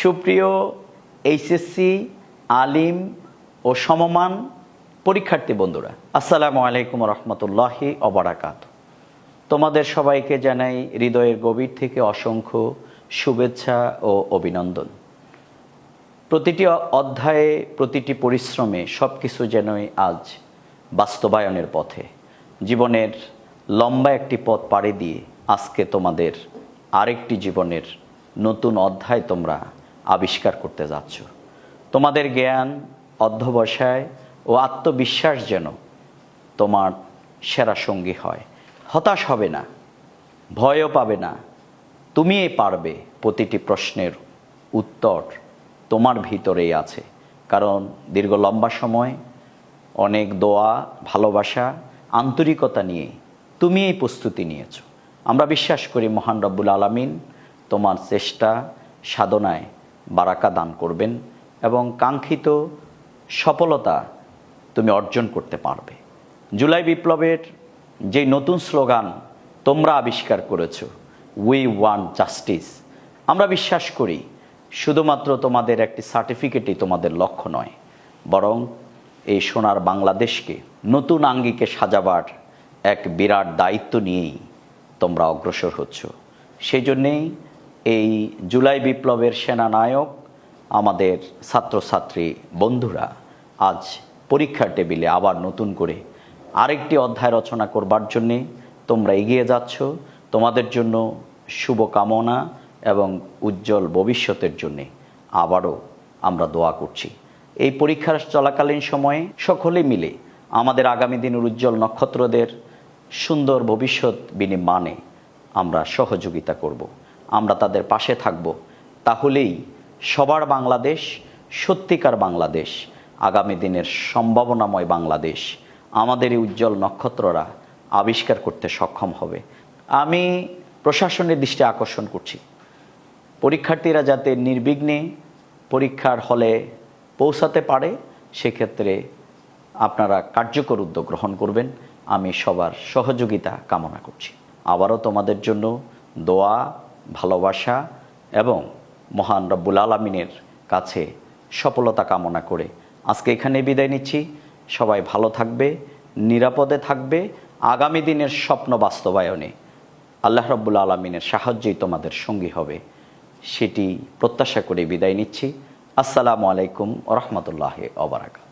সুপ্রিয় এইচএসসি আলিম ও সমমান পরীক্ষার্থী বন্ধুরা, আসসালামু আলাইকুম রহমতুল্লাহি ওবারাকাত। তোমাদের সবাইকে জানাই হৃদয়ের গভীর থেকে অসংখ্য শুভেচ্ছা ও অভিনন্দন। প্রতিটি অধ্যায়ে, প্রতিটি পরিশ্রমে সব কিছু যেনই আজ বাস্তবায়নের পথে। জীবনের লম্বা একটি পথ পাড়ি দিয়ে আজকে তোমাদের আরেকটি জীবনের নতুন অধ্যায় তোমরা আবিষ্কার করতে যাচ্ছ। তোমাদের জ্ঞান, অধ্যবসায় ও আত্মবিশ্বাস যেন তোমার সেরা সঙ্গী হয়। হতাশ হবে না, ভয়ও পাবে না, তুমিই পারবে। প্রতিটি প্রশ্নের উত্তর তোমার ভিতরেই আছে, কারণ দীর্ঘ লম্বা সময় অনেক দোয়া, ভালোবাসা, আন্তরিকতা নিয়ে তুমি এই প্রস্তুতি নিয়েছো। আমরা বিশ্বাস করি মহান রব্বুল আলামিন তোমার চেষ্টা সাধনায় বারাকা দান করবেন এবং কাঙ্ক্ষিত সফলতা তুমি অর্জন করতে পারবে। জুলাই বিপ্লবের যে নতুন স্লোগান তোমরা আবিষ্কার করেছো, উই ওয়ান্ট জাস্টিস, আমরা বিশ্বাস করি শুধুমাত্র তোমাদের একটি সার্টিফিকেটই তোমাদের লক্ষ্য নয়, বরং এই সোনার বাংলাদেশকে নতুন আঙ্গিকে সাজাবার এক বিরাট দায়িত্ব নিয়েই তোমরা অগ্রসর হচ্ছ। সেই জন্যেই এই জুলাই বিপ্লবের সেনানায়ক আমাদের ছাত্রছাত্রী বন্ধুরা আজ পরীক্ষার টেবিলে আবার নতুন করে আরেকটি অধ্যায় রচনা করবার জন্যে তোমরা এগিয়ে যাচ্ছ। তোমাদের জন্য শুভকামনা এবং উজ্জ্বল ভবিষ্যতের জন্যে আবারও আমরা দোয়া করছি। এই পরীক্ষার চলাকালীন সময়ে সকলে মিলে আমাদের আগামী দিনের উজ্জ্বল নক্ষত্রদের সুন্দর ভবিষ্যৎ বিনির্মাণে আমরা সহযোগিতা করব, আমরা তাদের পাশে থাকব। তাহলেই সবার বাংলাদেশ, সত্যিকার বাংলাদেশ, আগামী দিনের সম্ভাবনাময় বাংলাদেশ আমাদের এই উজ্জ্বল নক্ষত্ররা আবিষ্কার করতে সক্ষম হবে। আমি প্রশাসনের দৃষ্টি আকর্ষণ করছি, পরীক্ষার্থীরা যাতে নির্বিঘ্নে পরীক্ষার হলে পৌঁছাতে পারে, সেক্ষেত্রে আপনারা কার্যকর উদ্যোগ গ্রহণ করবেন। আমি সবার সহযোগিতা কামনা করছি। আবারও তোমাদের জন্য দোয়া, ভালোবাসা এবং মহান রব্বুল আলামিনের কাছে সফলতা কামনা করে আজকে এখানে বিদায় নিচ্ছি। সবাই ভালো থাকবে, নিরাপদে থাকবে। আগামী দিনের স্বপ্ন বাস্তবায়নে আল্লাহ রব্বুল আলামিনের সাহায্যই তোমাদের সঙ্গী হবে, সেটি প্রত্যাশা করে বিদায় নিচ্ছি। আসসালামু আলাইকুম ওয়া রাহমাতুল্লাহি ওয়া বারাকাতুহু।